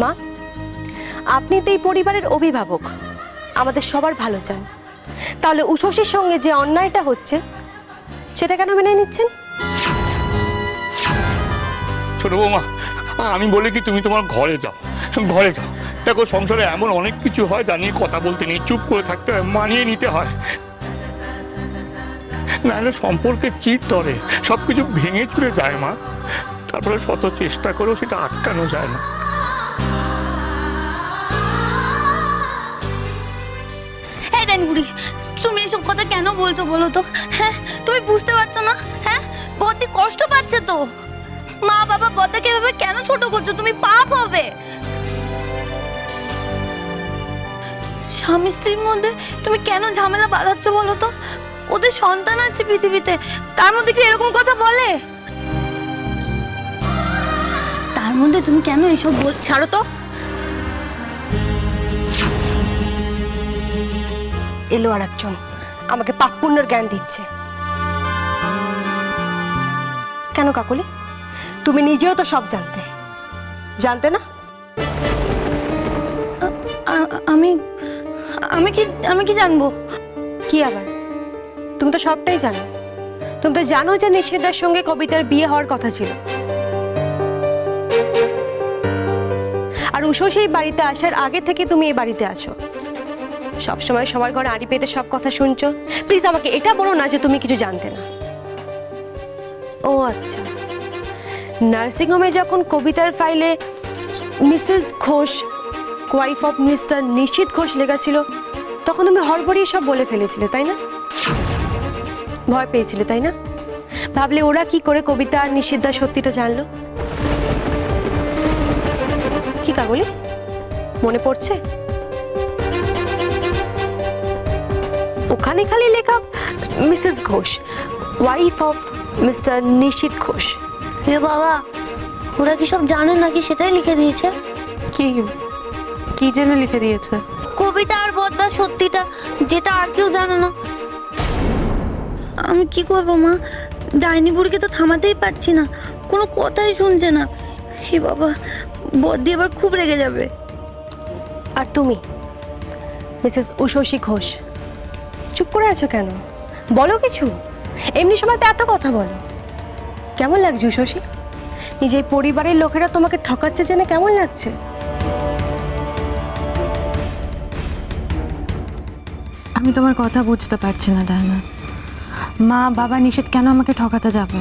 মা, আপনি তো এই পরিবারের অভিভাবক, আমাদের সবার ভালো চান, তাহলে উষসীর সঙ্গে যে অন্যায়টা হচ্ছে সেটা কেন মেনে নিচ্ছেন? ছোট বৌমা, আমি বলি কি তুমি তোমার ঘরে যাও, ঘরে যাও। দেখো, সংসারে এমন অনেক কিছু হয় যা নিয়ে কথা বলতে নেই, চুপ করে থাকতে হয়, মানিয়ে নিতে হয়, নাহলে সম্পর্কে চির ধরে সবকিছু ভেঙে চুরে যায় মা। তারপরে শত চেষ্টা করেও সেটা আটকানো যায় না। হ্যাঁ ডাইনিবুড়ি, তুমি এসব কথা কেন বলছো বলো তো? হ্যাঁ, তুমি বুঝতে পারছো না? হ্যাঁ, বদ্দি কষ্ট পাচ্ছে তো। মা বাবা বদ্দাকে এভাবে কেন ছোট করছো? তুমি পাপ হবে। স্বামী স্ত্রীর মধ্যে তুমি কেন ঝামেলা বাঁধাচ্ছ বলো তো? ওদের সন্তান আছে পৃথিবীতে, তার মধ্যে কি এরকম কথা বলে? তার মধ্যে তুমি কেন এসব বল? ছাড়ো তো। এলো আর একজন আমাকে পাপ পুণ্যের জ্ঞান দিচ্ছে। কেন কাকলি, তুমি নিজেও তো সব জানতে, জানতে না? আমি আমি কি আমি কি জানবো? কি আবার? তুমি তো সবটাই জানো। তুমি তো জানো যে নিশিতার সঙ্গে কবিতার বিয়ে হওয়ার কথা ছিল, আর উষসী এই বাড়িতে আসার আগে থেকে তুমি এই বাড়িতে আছো। সবসময় সবার ঘরে আড়ি পেতে সব কথা শুনছো। প্লিজ আমাকে এটা বলো না যে তুমি কিছু জানতে না। ও আচ্ছা, নার্সিংহোমে যখন কবিতার ফাইলে Mrs Ghosh, wife of Mr Nishit Ghosh লেখা ছিল, তখন তুমি হড়বড়িয়ে সব বলে ফেলেছিলে, তাই না? ভয় পেয়েছিলে, তাই না? ভাবলে ওরা কি করে কবিতা আর নিশিতদার সত্যিটা জানলো? কি কাকলি, মনে পড়ছে? ওখানে খালি লেখা Mrs Ghosh, wife of Mr Nishit Ghosh. হে বাবা, ওরা কি সব জানে নাকি সেটাই লিখে দিয়েছে? কি কি জেনে লিখে দিয়েছে? কবিতা আর বদ্দা সত্যিটা, যেটা আর কেউ জানে না। আমি কি করবো মা? ডাইনি বুড়িকে তো থামাতেই পারছি না, কোনো কথাই শুনছে না। হে বাবা, বদ্দি এবার খুব রেগে যাবে। আর তুমি মিসেস উষসী ঘোষ, চুপ করে আছো কেন? বলো কিছু। এমনি সময় তো এত কথা বলো। কেমন লাগছে উষসী? নিজের পরিবারের লোকেরা তোমাকে ঠকাচ্ছে জেনে কেমন লাগছে? আমি তোমার কথা বুঝতে পারছি না ডায়না। মা বাবা নিষেধ কেন আমাকে ঠকাতে যাবে?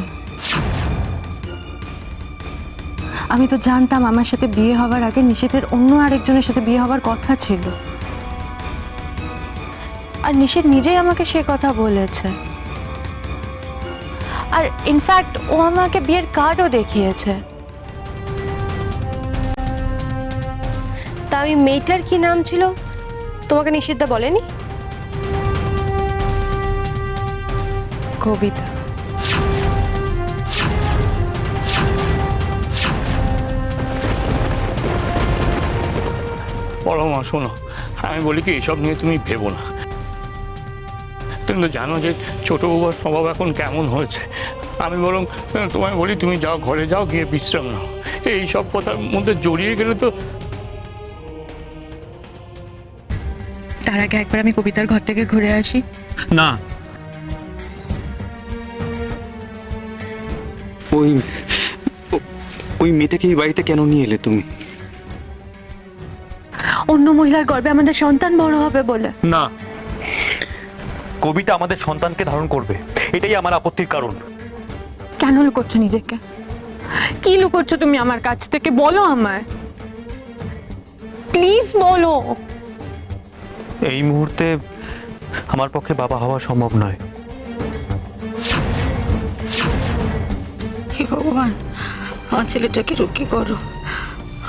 আমি তো জানতাম আমার সাথে বিয়ে হওয়ার আগে নিষেধের অন্য আরেকজনের সাথে বিয়ে হওয়ার কথা ছিল, আর নিষেধ নিজেই আমাকে সে কথা বলেছে। আর ইনফ্যাক্ট ও আমাকে বিয়ের কার্ডও দেখিয়েছে। তা ওই মেয়েটার কি নাম ছিল তোমাকে নিষিদ্ধা বলেনি? কবিতা। বড় মা শোনো, আমি বলি কি, এসব নিয়ে তুমি ভেবো না। তুমি তো জানো যে ছোট বউয়ার স্বভাব এখন কেমন হয়েছে। আমি বরং তোমায় বলি, তুমি যাও, ঘরে যাও, গিয়ে বিশ্রাম নাও। এই সব কথার মধ্যে জড়িয়ে গেলে তো। তার আগে একবার আমি কবিতার ঘর থেকে ঘুরে আসি। না, ওই ওই মেয়েটাকে এই বাড়িতে কেন নিয়ে এলে তুমি? অন্য মহিলার গর্ভে আমাদের সন্তান বড় হবে বলে। না, কবিতা আমাদের সন্তানকে ধারণ করবে, এটাই আমার আপত্তির কারণ। কেন লুকোচ্ছ নিজেকে? কি লুকোচ্ছ তুমি আমার কাছ থেকে? বলো আমায়, প্লিজ বলো। এই মুহূর্তে আমার পক্ষে বাবা হওয়া সম্ভব নয়। হে ভগবান, আমার ছেলেটাকে রক্ষে করো।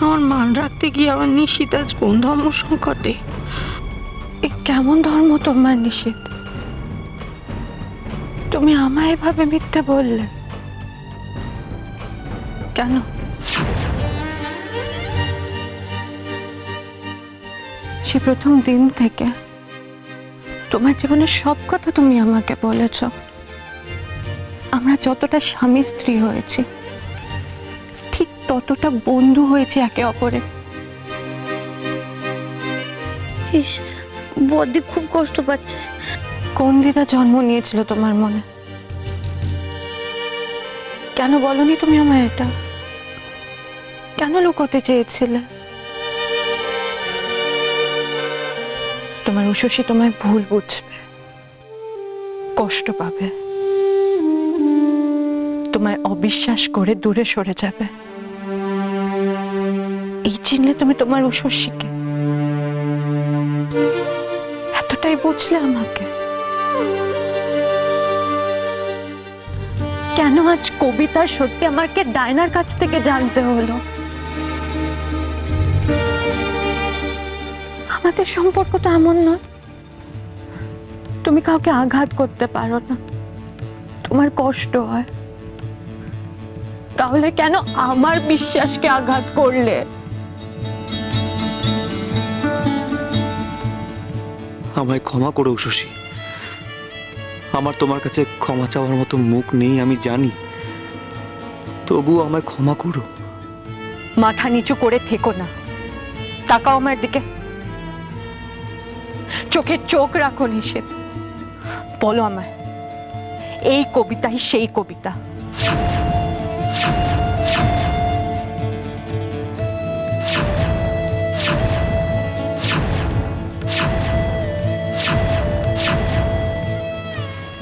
আমার মান রাখতে গিয়ে আমার নিশিত আজ কোন ধর্ম সংকটে। এ কেমন ধর্ম তোমার নিষেধ? তুমি আমায় এভাবে মিথ্যে বললে কেন? সে প্রথম দিন থেকে তোমার জীবনের সব কথা তুমি আমাকে বলেছ। আমরা যতটা স্বামী স্ত্রী হয়েছি, ঠিক ততটা বন্ধু হয়েছি একে অপরে। ইস, বদ্দি খুব কষ্ট পাচ্ছে। কোন দিদা জন্ম নিয়েছিল তোমার মনে? কেন বলনি তুমি আমায় এটা? কেন লুকোতে চেয়েছিলে? তোমার উষসী তোমায় ভুল বুঝবে, কষ্ট পাবে, তোমায় অবিশ্বাস করে দূরে সরে যাবে। এই চিনলে তুমি তোমার উষসীকে? এতটাই বুঝলে আমাকে? কেন আজ কবিতার সত্যি আমাকে ডায়নার কাছ থেকে জানতে হলো? আমাদের সম্পর্ক তো এমন নয়। তুমি কাউকে আঘাত করতে পারো না, তোমার কষ্ট হয়। তাহলে কেন আমার বিশ্বাসকে আঘাত করলে? আমায় ক্ষমা করো উষসী। আমার তোমার কাছে ক্ষমা চাওয়ার মতো মুখ নেই আমি জানি, তবু আমায় ক্ষমা করো। মাথা নিচু করে থেকো না, তাকাও আমার দিকে, চোখে চোখ রাখো নিষেধ। বলো আমায়, এই কবিতাই সেই কবিতা?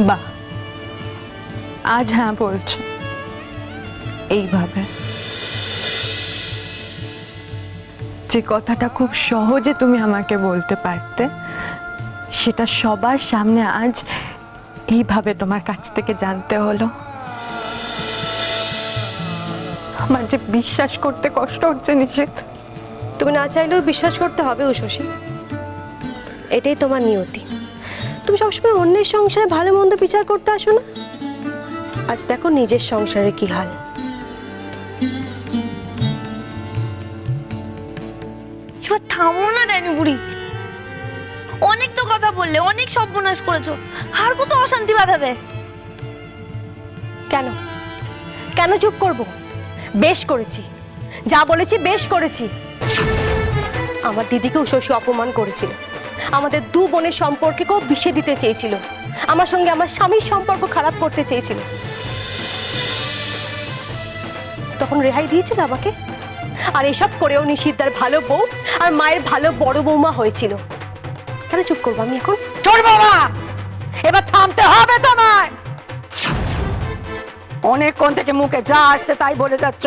বাহ, আজ হ্যাঁ বলছো। এইভাবে যে কথাটা খুব সহজে তুমি আমাকে বলতে পারতে, সেটা সবার সামনে আজ এইভাবে তোমার কাছ থেকে জানতে হলো। আমার যে বিশ্বাস করতে কষ্ট হচ্ছে নিষেধ। তুমি না চাইলেও বিশ্বাস করতে হবে উষসী, এটাই তোমার নিয়তি। তুমি সবসময় অন্যের সংসারে ভালো মন্দ বিচার করতে আসো না, আজ দেখো নিজের সংসারে কি হাল। এবার থামো না ডাইনি বুড়ি, অনেক তো কথা বললে, অনেক সর্বনাশ করেছো, আর কত অশান্তি বাঁধাবে? কেন কেন চুপ করব? বেশ করেছি, যা বলেছি বেশ করেছি। আমার দিদিকে উষসী অপমান করেছিল, আমাদের দু বোনের সম্পর্কেও বিষে দিতে চেয়েছিল, আমার সঙ্গে আমার স্বামীর সম্পর্ক খারাপ করতে চেয়েছিল। তখন রেহাই দিয়েছিল আমাকে? আর এসব করেও নিশিদার ভালো বউ আর মায়ের ভালো বড় বৌমা হয়েছিল। কেন চুপ করবো আমি এখন? চল বাবা, এবার থামতে হবে তোমায়। অনেকক্ষণ থেকে মুখে যা আসছে তাই বলে যাচ্ছ।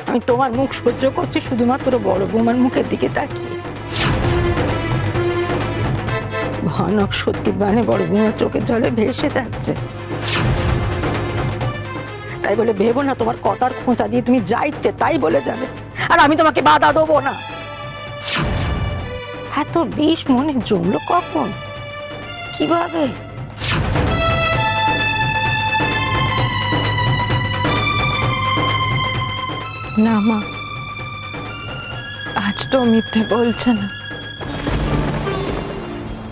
আমি তোমার মুখ সহ্য করছি শুধুমাত্র বড় বৌমার মুখের দিকে তাকিয়ে। ভয়ানক সত্যি বানে বড় বৌমার চোখের জলে ভেসে যাচ্ছে। তাই বলে ভেবো না তোমার কথার খোঁচা দিয়ে তুমি যা ইচ্ছে তাই বলে যাবে, আর আমি তোমাকে বাধা দেবো না। এত বিষ মনে জমলো কখন, কিভাবে? না মা, আজ তো মিথ্যে বলছে না।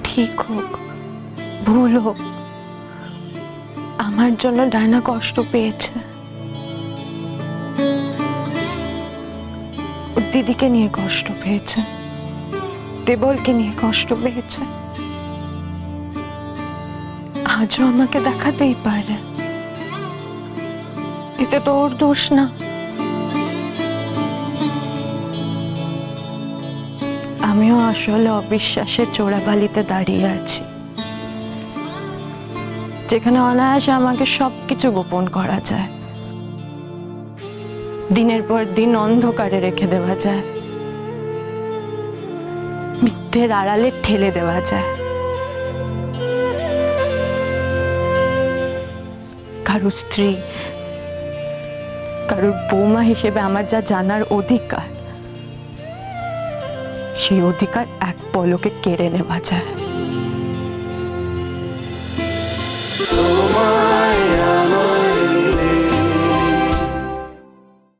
ঠিক হোক ভুল হোক, আমার জন্য ডায়না কষ্ট পেয়েছে। ওর দিদিকে নিয়ে কষ্ট পেয়েছে, দেবলকে নিয়ে কষ্ট পেয়েছে। আজও আমাকে দেখাতেই পারে, এতে তো ওর দোষ না। আমিও আসলে অবিশ্বাসের চোরাবালিতে দাঁড়িয়ে আছি, যেখানে অনায়াসে আমাকে সবকিছু গোপন করা যায়, দিনের পর দিন অন্ধকারে রেখে দেওয়া যায়, মিথ্যের আড়ালে ঠেলে দেওয়া যায়। কারো স্ত্রী, কারোর বৌমা হিসেবে আমার যা জানার অধিকার, সেই অধিকার এক পলকে কেড়ে নেওয়া যায়।